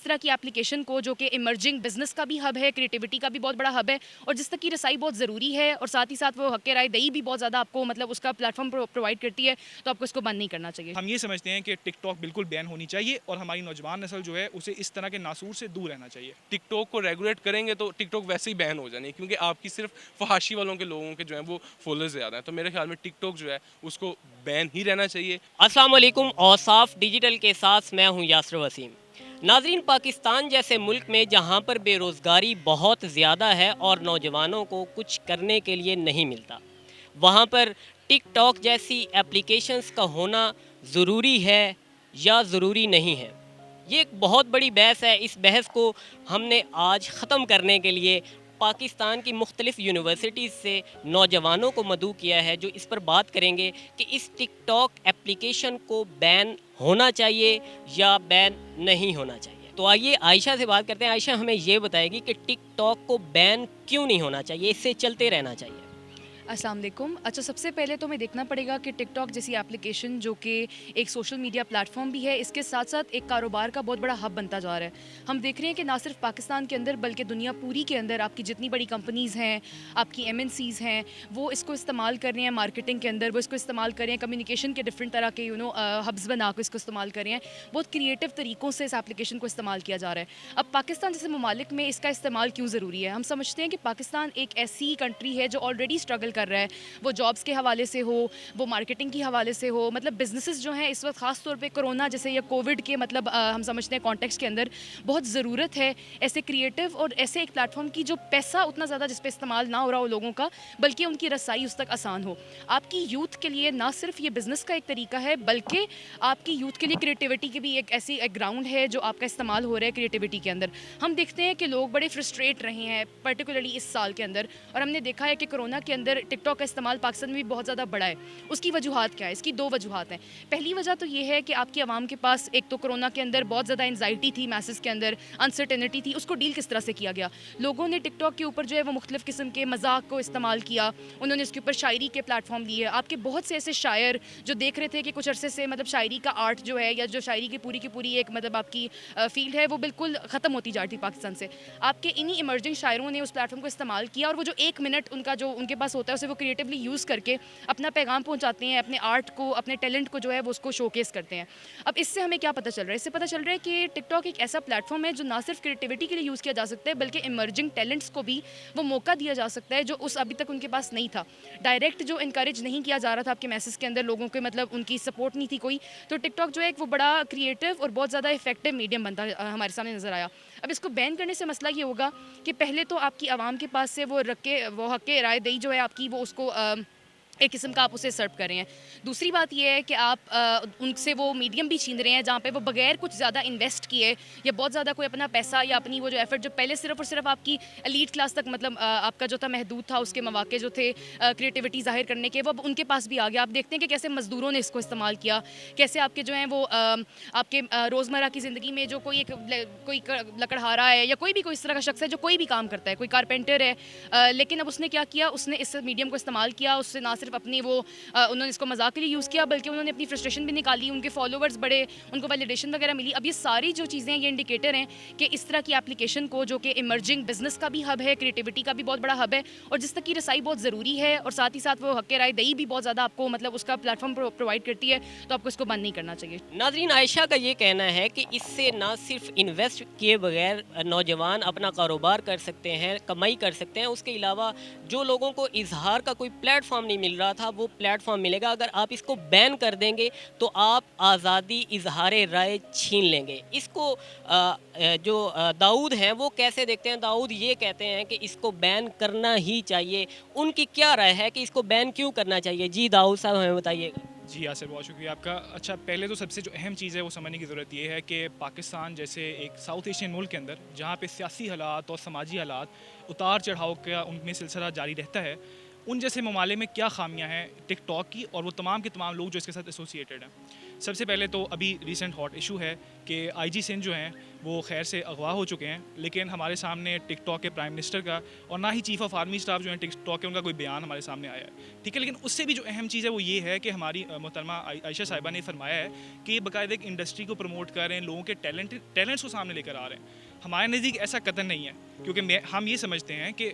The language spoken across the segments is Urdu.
طرح کی اپلیکیشن کو جو کہ ایمرجنگ بزنس کا بھی ہب ہے, کریٹیوٹی کا بھی بہت بڑا ہب ہے, اور جس تک کی رسائی بہت ضروری ہے, اور ساتھ ہی ساتھ وہ حق رائے دہی بھی بہت زیادہ آپ کو مطلب اس کا پلیٹ فارم پرووائڈ کرتی ہے, تو آپ کو اس کو بند نہیں کرنا چاہیے. ہم یہ سمجھتے ہیں کہ ٹک ٹاک بالکل بین ہونی چاہیے اور ہماری نوجوان نسل جو ہے اسے اس طرح کے ناسور سے دور رہنا چاہیے. ٹک ٹاک کو ریگولیٹ کریں گے تو ٹک ٹاک ویسے ہی بین ہو جانی ہے, کیونکہ آپ کی صرف فحاشی والوں کے لوگوں کے جو ہیں وہ فالوورز زیادہ ہیں. تو میرے خیال میں ٹک ٹاک جو ہے اس کو بین ہی رہنا چاہیے. السلام علیکم, اوصاف ڈیجیٹل کے ساتھ میں ہوں یاسر وسیم. ناظرین, پاکستان جیسے ملک میں جہاں پر بے روزگاری بہت زیادہ ہے اور نوجوانوں کو کچھ کرنے کے لیے نہیں ملتا, وہاں پر ٹک ٹاک جیسی اپلیکیشنز کا ہونا ضروری ہے یا ضروری نہیں ہے. یہ ایک بہت بڑی بحث ہے. اس بحث کو ہم نے آج ختم کرنے کے لیے پاکستان کی مختلف یونیورسٹیز سے نوجوانوں کو مدعو کیا ہے, جو اس پر بات کریں گے کہ اس ٹک ٹاک اپلیکیشن کو بین ہونا چاہیے یا بین نہیں ہونا چاہیے. تو آئیے عائشہ سے بات کرتے ہیں. عائشہ ہمیں یہ بتائے گی کہ ٹک ٹاک کو بین کیوں نہیں ہونا چاہیے, اس سے چلتے رہنا چاہیے. السلام علیکم. اچھا, سب سے پہلے تو ہمیں دیکھنا پڑے گا کہ ٹک ٹاک جیسی اپلیکیشن جو کہ ایک سوشل میڈیا پلیٹ فارم بھی ہے, اس کے ساتھ ساتھ ایک کاروبار کا بہت بڑا ہب بنتا جا رہا ہے. ہم دیکھ رہے ہیں کہ نہ صرف پاکستان کے اندر بلکہ دنیا پوری کے اندر آپ کی جتنی بڑی کمپنیز ہیں, آپ کی ایم این سیز ہیں, وہ اس کو استعمال کر رہے ہیں مارکیٹنگ کے اندر, وہ اس کو استعمال کر رہے ہیں کمیونیکیشن کے ڈفرینٹ طرح کے ہبز بنا کے اس کو استعمال کر رہے ہیں. بہت کریٹو طریقوں سے اس اپلیکیشن کو استعمال کیا جا رہا ہے. اب پاکستان جیسے ممالک میں اس کا استعمال کیوں ضروری ہے؟ ہم سمجھتے ہیں کہ پاکستان ایک ایسی کنٹری ہے جو آلریڈی اسٹرگل کر رہا ہے, وہ جابس کے حوالے سے ہو, وہ مارکیٹنگ کے حوالے سے ہو. مطلب بزنسز جو ہیں اس وقت خاص طور پہ کرونا جیسے یا کووڈ کے مطلب ہم سمجھتے ہیں کانٹیکس کے اندر بہت ضرورت ہے ایسے کریٹو اور ایسے ایک پلیٹ فارم کی جو پیسہ اتنا زیادہ جس پہ استعمال نہ ہو رہا ہو لوگوں کا, بلکہ ان کی رسائی اس تک آسان ہو. آپ کی یوتھ کے لیے نہ صرف یہ بزنس کا ایک طریقہ ہے, بلکہ آپ کی یوتھ کے لیے کریٹیوٹی کی بھی ایک ایسی ایک گراؤنڈ ہے جو آپ کا استعمال ہو رہا ہے کریٹیوٹی کے اندر. ہم دیکھتے ہیں کہ لوگ بڑے فرسٹریٹ رہے ہیں پرٹیکولرلی اس سال کے اندر, اور ہم نے دیکھا ہے کہ کرونا کے اندر ٹک ٹاک کا استعمال پاکستان میں بھی بہت زیادہ بڑا ہے. اس کی وجوہات کیا ہے؟ اس کی دو وجوہات ہیں. پہلی وجہ تو یہ ہے کہ آپ کی عوام کے پاس ایک تو کرونا کے اندر بہت زیادہ انزائٹی تھی, میسز کے اندر انسرٹینٹی تھی, اس کو ڈیل کس طرح سے کیا گیا. لوگوں نے ٹک ٹاک کے اوپر جو ہے وہ مختلف قسم کے مذاق کو استعمال کیا, انہوں نے اس کے اوپر شاعری کے پلیٹ فارم لیے. آپ کے بہت سے ایسے شاعر جو دیکھ رہے تھے کہ کچھ عرصے سے مطلب شاعری کا آرٹ جو ہے یا جو شاعری کی پوری ایک مطلب آپ کی فیلڈ ہے وہ بالکل ختم ہوتی جا رہی تھی پاکستان سے. آپ کے انہی ایمرجنگ شاعروں نے اس پلیٹ فارم کو استعمال کیا, اور وہ جو ایک منٹ ان کا جو ان کے پاس ہوتا ہے اسے وہ کریٹیولی یوز کر کے اپنا پیغام پہنچاتے ہیں, اپنے آرٹ کو, اپنے ٹیلنٹ کو جو ہے وہ اس کو شو کیس کرتے ہیں. اب اس سے ہمیں کیا پتہ چل رہا ہے؟ اس سے پتہ چل رہا ہے کہ ٹک ٹاک ایک ایسا پلیٹ فارم ہے جو نہ صرف کریٹیوٹی کے لیے یوز کیا جا سکتا ہے, بلکہ ایمرجنگ ٹیلنٹس کو بھی وہ موقع دیا جا سکتا ہے جو اس ابھی تک ان کے پاس نہیں تھا. ڈائریکٹ جو انکریج نہیں کیا جا رہا تھا آپ کے میسز کے اندر, لوگوں کے مطلب ان کی سپورٹ نہیں تھی کوئی, تو ٹک ٹاک جو ہے وہ بڑا کریٹو اور بہت زیادہ افیکٹو میڈیم بنتا ہمارے سامنے نظر آیا. اب اس کو بین کرنے سے مسئلہ یہ ہوگا کہ پہلے تو آپ کی عوام کے پاس سے وہ حق رائے دہی جو ہے آپ کی وہ اس کو ایک قسم کا آپ اسے سرو کر رہے ہیں. دوسری بات یہ ہے کہ آپ ان سے وہ میڈیم بھی چھین رہے ہیں جہاں پہ وہ بغیر کچھ زیادہ انویسٹ کیے یا بہت زیادہ کوئی اپنا پیسہ یا اپنی وہ جو ایفرٹ جو پہلے صرف اور صرف آپ کی ایلیٹ کلاس تک مطلب آپ کا جو تھا محدود تھا, اس کے مواقع جو تھے کریٹیوٹی ظاہر کرنے کے, وہ اب ان کے پاس بھی آ گیا. آپ دیکھتے ہیں کہ کیسے مزدوروں نے اس کو استعمال کیا, کیسے آپ کے جو ہیں وہ آپ کے روزمرہ کی زندگی میں جو کوئی لکڑہارا ہے یا کوئی بھی اس طرح کا شخص ہے جو کوئی بھی کام کرتا ہے, کوئی کارپینٹر ہے, لیکن اب اس نے کیا کیا, اس نے اس میڈیم کو استعمال کیا, اس سے نہ صرف اپنی وہ انہوں نے اس کو مذاق کے لیے یوز کیا, بلکہ انہوں نے اپنی فرسٹریشن بھی نکالی, ان کے فالوورز بڑے, ان کو ویلیڈیشن وغیرہ ملی. اب یہ ساری جو چیزیں یہ انڈیکیٹر ہیں کہ اس طرح کی اپلیکیشن کو جو کہ ایمرجنگ بزنس کا بھی ہب ہے, کریٹیوٹی کا بھی بہت بڑا ہب ہے, اور جس تک کی رسائی بہت ضروری ہے, اور ساتھ ہی ساتھ وہ حق رائے دہی بھی بہت زیادہ آپ کو مطلب اس کا پلیٹ فارم پرووائڈ کرتی ہے, تو آپ کو اس کو بند نہیں کرنا چاہیے. ناظرین, عائشہ کا یہ کہنا ہے کہ اس سے نہ صرف انویسٹ کیے بغیر نوجوان اپنا کاروبار کر سکتے ہیں, کمائی کر سکتے ہیں, اس کے علاوہ جو لوگوں کو اظہار کا کوئی پلیٹ فارم نہیں مل رہا تھا وہ پلیٹ فارم ملے گا. اگر آپ اس کو بین کر دیں گے تو آپ آزادی اظہار رائے چھین لیں گے. اس کو جو داؤد ہیں وہ کیسے دیکھتے ہیں؟ داؤد یہ کہتے ہیں کہ اس کو بین کرنا ہی چاہیے. ان کی کیا رائے ہے کہ اس کو بین کیوں کرنا چاہیے؟ جی داؤد صاحب ہمیں بتائیے گا. جی یاسر, بہت شکریہ آپ کا. اچھا, پہلے تو سب سے جو اہم چیز ہے وہ سمجھنے کی ضرورت یہ ہے کہ پاکستان جیسے ایک ساؤتھ ایشین ملک کے اندر جہاں پہ سیاسی حالات اور سماجی حالات اتار چڑھاؤ کا ان میں سلسلہ جاری رہتا ہے, ان جیسے ممالک میں کیا خامیاں ہیں ٹک ٹاک کی اور وہ تمام کے تمام لوگ جو اس کے ساتھ ایسوسیٹیڈ ہیں. سب سے پہلے تو ابھی ریسنٹ ہاٹ ایشو ہے کہ آئی جی سندھ جو ہیں وہ خیر سے اغوا ہو چکے ہیں، لیکن ہمارے سامنے ٹک ٹاک کے پرائم منسٹر کا اور نہ ہی چیف آف آرمی اسٹاف جو ہیں ٹک ٹاک کے ان کا کوئی بیان ہمارے سامنے آیا ہے، ٹھیک ہے. لیکن اس سے بھی جو اہم چیز ہے وہ یہ ہے کہ ہماری محترمہ عائشہ صاحبہ نے فرمایا ہے کہ یہ باقاعدہ ایک انڈسٹری کو پروموٹ کر رہے ہیں، لوگوں کے ٹیلنٹس کو سامنے لے کر آ رہے ہیں. ہمارے نزدیک ایسا قطعاً نہیں ہے، کیونکہ ہم یہ سمجھتے ہیں کہ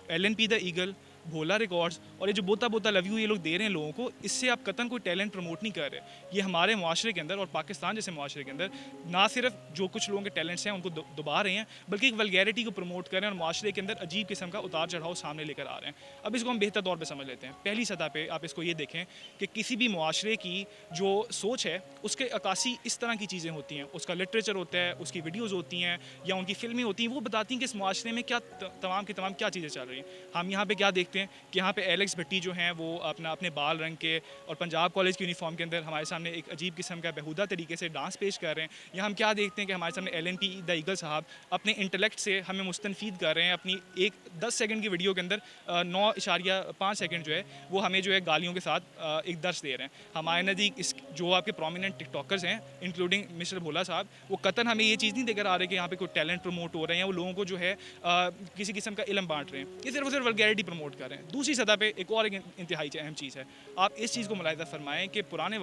ایل این پی دا ایگل، بھولا ریکارڈز اور یہ جو بوتا بوتا لو یو یہ لوگ دے رہے ہیں لوگوں کو، اس سے آپ قطعاً کوئی ٹیلنٹ پروموٹ نہیں کر رہے. یہ ہمارے معاشرے کے اندر اور پاکستان جیسے معاشرے کے اندر نہ صرف جو کچھ لوگوں کے ٹیلنٹس ہیں ان کو دبا رہے ہیں، بلکہ ایک ولگیرٹی کو پروموٹ کر رہے ہیں اور معاشرے کے اندر عجیب قسم کا اتار چڑھاؤ سامنے لے کر آ رہے ہیں. اب اس کو ہم بہتر طور پہ سمجھ لیتے ہیں. پہلی سطح پہ آپ اس کو یہ دیکھیں کہ کسی بھی معاشرے کی جو سوچ ہے اس کے عکاسی اس طرح کی چیزیں ہوتی ہیں، اس کا لٹریچر ہوتا ہے، اس کی ویڈیوز ہوتی ہیں یا ان کی فلمیں ہوتی ہیں، وہ بتاتی ہیں کہ اس معاشرے میں کیا تمام کی تمام کیا چیزیں چل رہی ہیں. ہم یہاں پہ کیا دیکھتے ہیں کہ یہاں پہ ایلیکس بھٹی جو ہیں وہ اپنے بال رنگ کے اور پنجاب کالج کی یونیفارم کے اندر ہمارے سامنے ایک عجیب قسم کا بیہودہ طریقے سے ڈانس پیش کر رہے ہیں. یہاں ہم کیا دیکھتے ہیں کہ ہمارے سامنے ایل این پی دا ایگل صاحب اپنے انٹلیکٹ سے ہمیں مستنفید کر رہے ہیں، اپنی ایک 10 سیکنڈ کی ویڈیو کے اندر 9.5 سیکنڈ جو ہے وہ ہمیں جو ہے گالیوں کے ساتھ ایک درس دے رہے ہیں. ہمارے نزدیک اس جو آپ کے پرومیننٹ ٹک ٹاکرز ہیں انکلوڈنگ مسٹر بھولا صاحب، وہ قطعاً ہمیں یہ چیز نہیں دے کر آ رہے کہ یہاں پہ کوئی ٹیلنٹ پروموٹ ہو رہے ہیں یا وہ لوگوں کو جو ہے کسی قسم کا علم بانٹ رہے ہیں. یہ صرف ولگیرٹی پروموٹ کر رہے ہیں. دوسری سطح پہ ایک اور انتہائی اہم چیز ہے، آپ اس چیز کو ملاحظہ فرمائیں کہ پرانے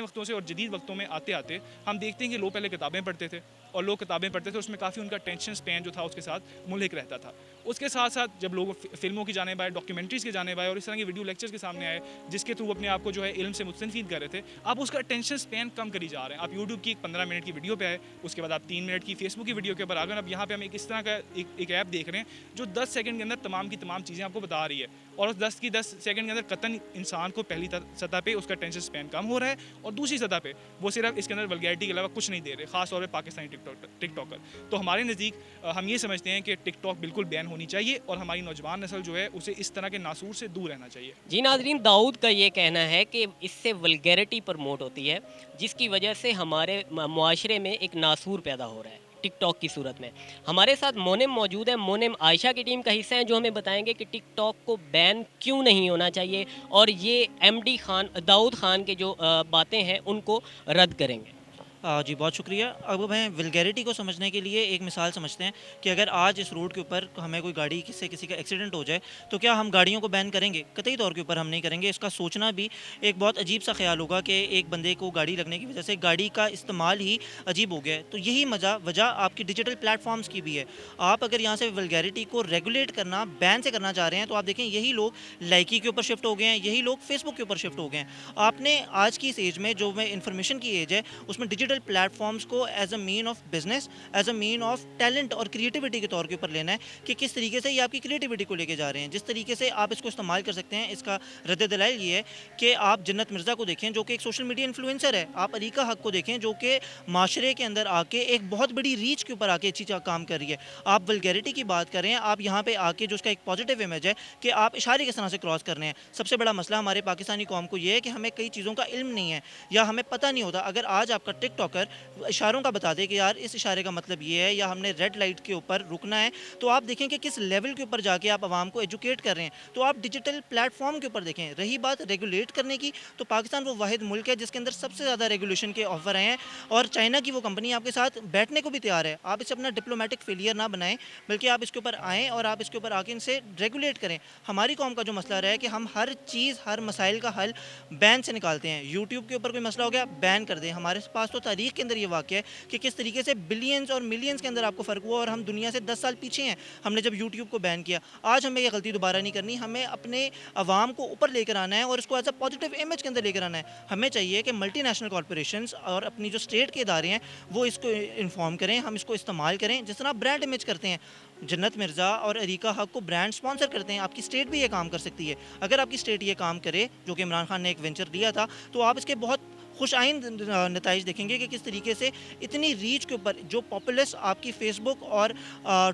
وقتوں سے اور جدید وقتوں میں آتے آتے ہم دیکھتے ہیں کہ لوگ پہلے کتابیں پڑھتے تھے اور لوگ کتابیں پڑھتے تھے، اس میں کافی ان کا ٹینشن سپین جو تھا اس کے ساتھ ملحق رہتا تھا. اس کے ساتھ ساتھ جب لوگ فلموں کی جانب آئے، ڈاکیومنٹریز کی جانب آئے اور اس طرح کے ویڈیو لیکچرز کے سامنے آئے جس کے تھرو اپنے آپ کو جو ہے علم سے مستفید کر رہے تھے، آپ اس کا ٹینشن سپین کم کری جا رہے ہیں. آپ یوٹیوب کی ایک 15 منٹ کی ویڈیو پہ آئے، اس کے بعد آپ 3 منٹ کی فیس بک کی ویڈیو کے اوپر آ گئے. اب یہاں پہ ہم ایک اس طرح کا ایک ایپ دیکھ رہے ہیں جو 10 سیکنڈ کے اندر تمام کی تمام چیزیں آپ کو بتا رہی ہے، اور اس 10 سیکنڈ کے اندر قطعاً انسان کو پہلی سطح پہ اس کا ٹینشن سپین کم ہو رہا ہے، اور دوسری سطح پہ وہ صرف اس کے اندر ولگیرٹی کے علاوہ کچھ نہیں دے رہے، خاص طور پہ پاکستانی ٹک ٹاکر. تو ہمارے نزدیک ہم یہ سمجھتے ہیں کہ ٹک ٹاک بالکل بین ہونی چاہیے اور ہماری نوجوان نسل جو ہے اسے اس طرح کے ناسور سے دور رہنا چاہیے. جی ناظرین، داؤد کا یہ کہنا ہے کہ اس سے ولگیرٹی پروموٹ ہوتی ہے جس کی وجہ سے ہمارے معاشرے میں ایک ناسور پیدا ہو رہا ہے ٹک ٹاک کی صورت میں. ہمارے ساتھ مونم موجود ہیں، مونم عائشہ کی ٹیم کا حصہ ہیں جو ہمیں بتائیں گے کہ ٹک ٹاک کو بین کیوں نہیں ہونا چاہیے اور یہ ایم ڈی خان داؤد خان کے جو باتیں ہیں ان کو رد کریں گے. جی بہت شکریہ. اب ہمیں ولگیرٹی کو سمجھنے کے لیے ایک مثال سمجھتے ہیں کہ اگر آج اس روڈ کے اوپر ہمیں کوئی گاڑی کسی کا ایکسیڈنٹ ہو جائے تو کیا ہم گاڑیوں کو بین کریں گے؟ قطعی طور کے اوپر ہم نہیں کریں گے. اس کا سوچنا بھی ایک بہت عجیب سا خیال ہوگا کہ ایک بندے کو گاڑی لگنے کی وجہ سے گاڑی کا استعمال ہی عجیب ہو گیا ہے. تو یہی وجہ آپ کی ڈیجیٹل پلیٹ فارمز کی بھی ہے. آپ اگر یہاں سے ولگیرٹی کو ریگولیٹ کرنا، بین سے کرنا چاہ رہے ہیں تو آپ دیکھیں یہی لوگ لائکی کے اوپر شفٹ ہو گئے ہیں، یہی لوگ فیس بک کے اوپر شفٹ ہو گئے ہیں. آپ نے آج کی اس ایج میں جو میں انفارمیشن کی ایج ہے اس میں ڈیجیٹل پلیٹ فارمز کو as a mean of business, as a mean of talent اور کریٹیوٹی کے طور کے اوپر لینا ہے کہ کس طریقے سے یہ آپ کی کریٹیوٹی کو لے کے جا رہے ہیں. جس طریقے سے آپ اس کو استعمال کر سکتے ہیں، اس کا رد دلائل یہ ہے کہ آپ جنت مرزا کو دیکھیں جو کہ ایک سوشل میڈیا انفلوئنسر ہے. آپ عریقہ حق کو دیکھیں جو کہ معاشرے کے اندر آ کے ایک بہت بڑی ریچ کے اوپر آ کے اچھی کام کر رہی ہے. آپ ولگیرٹی کی بات کر رہے ہیں، آپ یہاں پہ آ کے جو اس کا ایک پازیٹیو امیج ہے کہ آپ اشارے کس طرح سے کراس کر رہے ہیں. سب سے بڑا مسئلہ ہمارے پاکستانی قوم کو یہ ہے کہ ہمیں کئی چیزوں کا علم نہیں ہے یا ہمیں پتہ نہیں ہوتا. اگر آج آپ کا ٹک ٹاکر اشاروں کا بتا دے کہ یار اس اشارے کا مطلب یہ ہے یا ہم نے ریڈ لائٹ کے اوپر رکنا ہے، تو آپ دیکھیں کہ کس لیول کے اوپر جا کے آپ عوام کو ایجوکیٹ کر رہے ہیں. تو آپ ڈیجیٹل پلیٹ فارم کے اوپر دیکھیں. رہی بات ریگولیٹ کرنے کی، تو پاکستان وہ واحد ملک ہے جس کے اندر سب سے زیادہ ریگولیشن کے آفر آئے ہیں اور چائنا کی وہ کمپنی آپ کے ساتھ بیٹھنے کو بھی تیار ہے. آپ اسے اپنا ڈپلومیٹک فیلئر نہ بنائیں بلکہ آپ اس کے اوپر آئیں اور آپ اس کے اوپر آ کے ان سے ریگولیٹ کریں. ہماری قوم کا جو مسئلہ رہا ہے کہ ہم ہر چیز، ہر مسائل کا حل بین سے نکالتے ہیں. یوٹیوب کے اوپر کوئی مسئلہ ہو گیا بین کر دیں. ہمارے پاس تو تاریخ کے اندر یہ واقعہ ہے کہ کس طریقے سے بلینز اور ملینز کے اندر آپ کو فرق ہوا اور ہم دنیا سے 10 سال پیچھے ہیں. ہم نے جب یوٹیوب کو بین کیا، آج ہمیں یہ غلطی دوبارہ نہیں کرنی. ہمیں اپنے عوام کو اوپر لے کر آنا ہے اور اس کو ایز اے پازیٹیو امیج کے اندر لے کر آنا ہے. ہمیں چاہیے کہ ملٹی نیشنل کارپوریشنز اور اپنی جو اسٹیٹ کے ادارے ہیں وہ اس کو انفارم کریں، ہم اس کو استعمال کریں. جس طرح برانڈ امیج کرتے ہیں، جنت مرزا اور عریقہ حق کو برانڈ سپانسر کرتے ہیں، آپ کی اسٹیٹ بھی یہ کام کر سکتی ہے. اگر آپ کی اسٹیٹ یہ کام کرے جو کہ عمران خان نے ایک وینچر لیا تھا، تو آپ اس کے بہت خوش آئند نتائج دیکھیں گے کہ کس طریقے سے اتنی ریچ کے اوپر جو پاپولس آپ کی فیس بک اور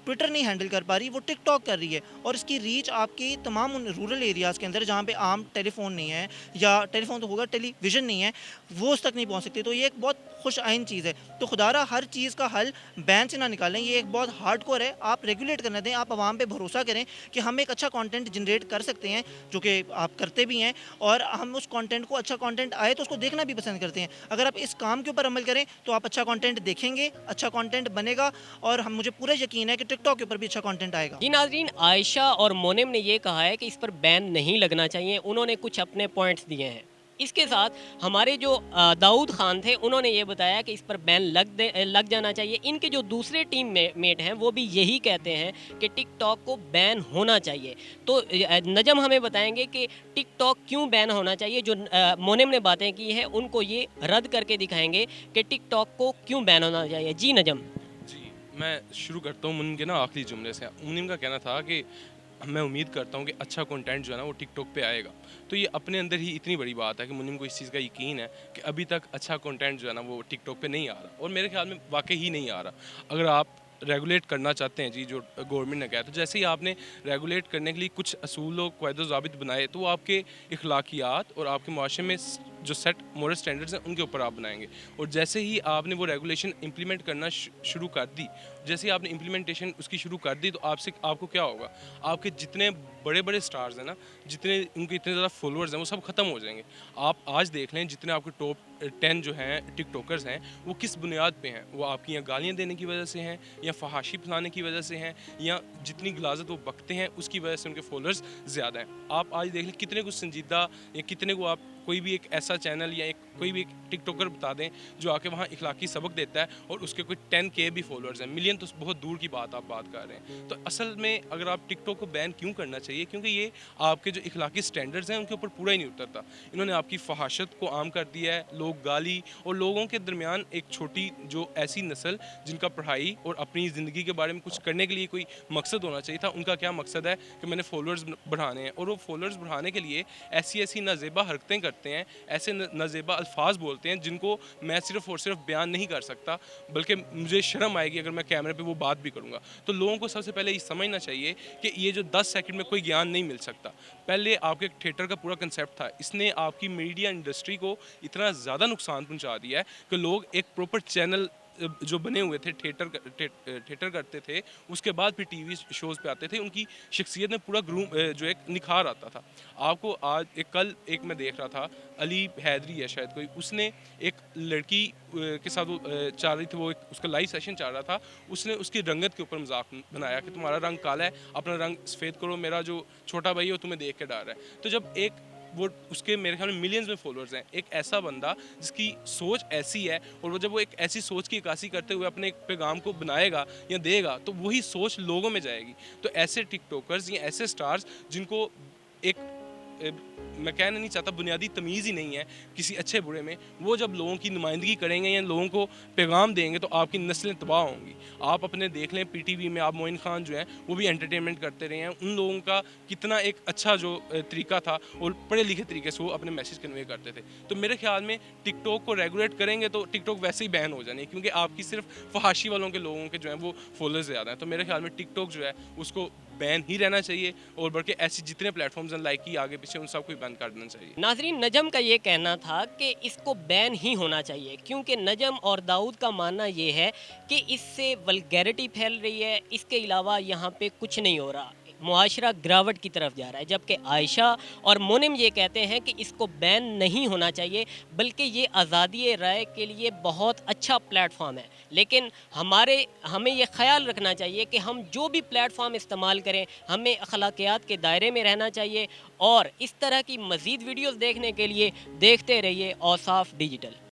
ٹویٹر نہیں ہینڈل کر پا رہی، وہ ٹک ٹاک کر رہی ہے. اور اس کی ریچ آپ کی تمام ان رورل ایریاز کے اندر جہاں پہ عام ٹیلی فون نہیں ہے یا ٹیلی فون تو ہوگا ٹیلی ویژن نہیں ہے، وہ اس تک نہیں پہنچ سکتی. تو یہ ایک بہت خوش آئند چیز ہے. تو خدا را ہر چیز کا حل بین سے نہ نکالیں, یہ ایک بہت ہارڈ کور ہے. آپ ریگولیٹ کرنے دیں, آپ عوام پہ بھروسہ کریں کہ ہم ایک اچھا کانٹینٹ جنریٹ کر سکتے ہیں, جو کہ آپ کرتے بھی ہیں, اور ہم اس کانٹینٹ کو, اچھا کانٹینٹ آئے تو اس کو دیکھنا بھی پسند کرتے ہیں. اگر آپ اس کام کے اوپر عمل کریں تو آپ اچھا کانٹینٹ دیکھیں گے, اچھا کانٹینٹ بنے گا, اور مجھے پورا یقین ہے کہ ٹک ٹاک کے اوپر بھی اچھا کانٹینٹ آئے گا. جی ناظرین, عائشہ اور مونم نے یہ کہا ہے کہ اس پر بین نہیں لگنا چاہیے. انہوں نے کچھ اپنے پوائنٹس دیے ہیں. اس کے ساتھ ہمارے جو داؤد خان تھے, انہوں نے یہ بتایا کہ اس پر بین لگ جانا چاہیے. ان کے جو دوسرے ٹیم میٹ ہیں وہ بھی یہی کہتے ہیں کہ ٹک ٹاک کو بین ہونا چاہیے. تو نجم ہمیں بتائیں گے کہ ٹک ٹاک کیوں بین ہونا چاہیے. جو مونم نے باتیں کی ہیں ان کو یہ رد کر کے دکھائیں گے کہ ٹک ٹاک کو کیوں بین ہونا چاہیے. جی نجم. جی میں شروع کرتا ہوں منم کے نا آخری جملے سے. منم کا کہنا تھا کہ میں امید کرتا ہوں کہ اچھا کنٹینٹ جو ہے نا وہ ٹک ٹاک پہ آئے گا. تو یہ اپنے اندر ہی اتنی بڑی بات ہے کہ منم کو اس چیز کا یقین ہے کہ ابھی تک اچھا کنٹینٹ جو ہے نا وہ ٹک ٹاک پہ نہیں آ رہا, اور میرے خیال میں واقعی ہی نہیں آ رہا. اگر آپ ریگولیٹ کرنا چاہتے ہیں, جی جو گورنمنٹ نے کہا, تو جیسے ہی آپ نے ریگولیٹ کرنے کے لیے کچھ اصول و قواعد و ضابط بنائے تو وہ آپ کے اخلاقیات اور آپ کے معاشرے میں جو سیٹ مورل سٹینڈرڈز ہیں ان کے اوپر آپ بنائیں گے. اور جیسے ہی آپ نے وہ ریگولیشن امپلیمنٹ کرنا شروع کر دی, جیسے ہی آپ نے امپلیمنٹیشن اس کی شروع کر دی, تو آپ کو کیا ہوگا, آپ کے جتنے بڑے بڑے سٹارز ہیں نا, جتنے ان کے اتنے زیادہ فالوورز ہیں, وہ سب ختم ہو جائیں گے. آپ آج دیکھ لیں جتنے آپ کے ٹاپ 10 جو ہیں ٹک ٹاکرز ہیں, وہ کس بنیاد پہ ہیں. وہ آپ کی یا گالیاں دینے کی وجہ سے ہیں, یا فحاشی پھیلانے کی وجہ سے ہیں, یا جتنی غلاظت وہ بکتے ہیں اس کی وجہ سے ان کے فالوورز زیادہ ہیں. آپ آج دیکھ لیں کتنے کو سنجیدہ, یا کتنے کو آپ کوئی بھی ایک ایسا چینل یا کوئی بھی ایک ٹک ٹاکر بتا دیں جو آ کے وہاں اخلاقی سبق دیتا ہے, اور اس کے کوئی 10K بھی فالوورز ہیں. ملین تو بہت دور کی بات آپ بات کر رہے ہیں. تو اصل میں اگر آپ ٹک ٹاک کو بین کیوں کرنا چاہیے, کیونکہ یہ آپ کے جو اخلاقی سٹینڈرڈز ہیں ان کے اوپر پورا ہی نہیں اترتا. انہوں نے آپ کی فحاشت کو عام کر دیا ہے. لوگ گالی, اور لوگوں کے درمیان ایک چھوٹی جو ایسی نسل جن کا پڑھائی اور اپنی زندگی کے بارے میں کچھ کرنے کے لیے کوئی مقصد ہونا چاہیے تھا, ان کا کیا مقصد ہے کہ میں نے فالوورز بڑھانے ہیں. اور وہ فالوورز بڑھانے کے لیے ایسی نازیبا حرکتیں کرتے ہیں, ایسے نازیبا الفاظ بولتے ہیں جن کو میں صرف اور صرف بیان نہیں کر سکتا, بلکہ مجھے شرم آئے گی اگر میں کیمرے پہ وہ بات بھی کروں گا. تو لوگوں کو سب سے پہلے یہ سمجھنا چاہیے کہ یہ جو 10 سیکنڈ میں کوئی گیان نہیں مل سکتا. پہلے آپ کے تھیٹر کا پورا کنسیپٹ تھا, اس نے آپ کی میڈیا انڈسٹری کو اتنا زیادہ نقصان پہنچا دیا ہے کہ لوگ ایک پراپر چینل جو بنے ہوئے تھے, تھیٹر کرتے تھے, اس کے بعد پھر ٹی وی شوز پہ آتے تھے, ان کی شخصیت میں پورا جو ایک نکھار آتا تھا. آپ کو آج کل ایک میں دیکھ رہا تھا, علی حیدری ہے شاید کوئی, اس نے ایک لڑکی کے ساتھ وہ چل رہی تھی, وہ اس کا لائیو سیشن چل رہا تھا, اس نے اس کی رنگت کے اوپر مذاق بنایا کہ تمہارا رنگ کالا ہے, اپنا رنگ سفید کرو, میرا جو چھوٹا بھائی ہے وہ تمہیں دیکھ کے ڈر رہا ہے. تو جب ایک وہ اس کے میرے خیال میں ملینز میں فالوورز ہیں, ایک ایسا بندہ جس کی سوچ ایسی ہے, اور وہ جب وہ ایک ایسی سوچ کی عکاسی کرتے ہوئے اپنے ایک پیغام کو بنائے گا یا دے گا, تو وہی سوچ لوگوں میں جائے گی. تو ایسے ٹک ٹاکرز یا ایسے سٹارز جن کو ایک میں کہنا نہیں چاہتا بنیادی تمیز ہی نہیں ہے کسی اچھے برے میں, وہ جب لوگوں کی نمائندگی کریں گے یا لوگوں کو پیغام دیں گے تو آپ کی نسلیں تباہ ہوں گی. آپ اپنے دیکھ لیں پی ٹی وی میں آپ معین خان جو ہیں وہ بھی انٹرٹینمنٹ کرتے رہے ہیں, ان لوگوں کا کتنا ایک اچھا جو طریقہ تھا, اور پڑھے لکھے طریقے سے وہ اپنے میسیج کنوے کرتے تھے. تو میرے خیال میں ٹک ٹاک کو ریگولیٹ کریں گے تو ٹک ٹاک ویسے ہی بین ہو جانے, کیونکہ آپ کی صرف فحاشی والوں کے لوگوں کے جو ہیں وہ فالوورز زیادہ ہیں. تو میرے خیال میں ٹک ٹاک جو ہے اس کو بین ہی رہنا چاہیے, اور بلکہ ایسی جتنے پلیٹ فارمز ہیں لائک کی آگے پیچھے ان سب کو بین کر دینا چاہیے. ناظرین, نجم کا یہ کہنا تھا کہ اس کو بین ہی ہونا چاہیے, کیونکہ نجم اور داؤد کا ماننا یہ ہے کہ اس سے ولگیرٹی پھیل رہی ہے, اس کے علاوہ یہاں پہ کچھ نہیں ہو رہا, معاشرہ گراوٹ کی طرف جا رہا ہے. جبکہ عائشہ اور مونم یہ کہتے ہیں کہ اس کو بین نہیں ہونا چاہیے, بلکہ یہ آزادی رائے کے لیے بہت اچھا پلیٹ فارم ہے. لیکن ہمیں یہ خیال رکھنا چاہیے کہ ہم جو بھی پلیٹ فارم استعمال کریں ہمیں اخلاقیات کے دائرے میں رہنا چاہیے, اور اس طرح کی مزید ویڈیوز دیکھنے کے لیے دیکھتے رہیے اوصاف ڈیجیٹل.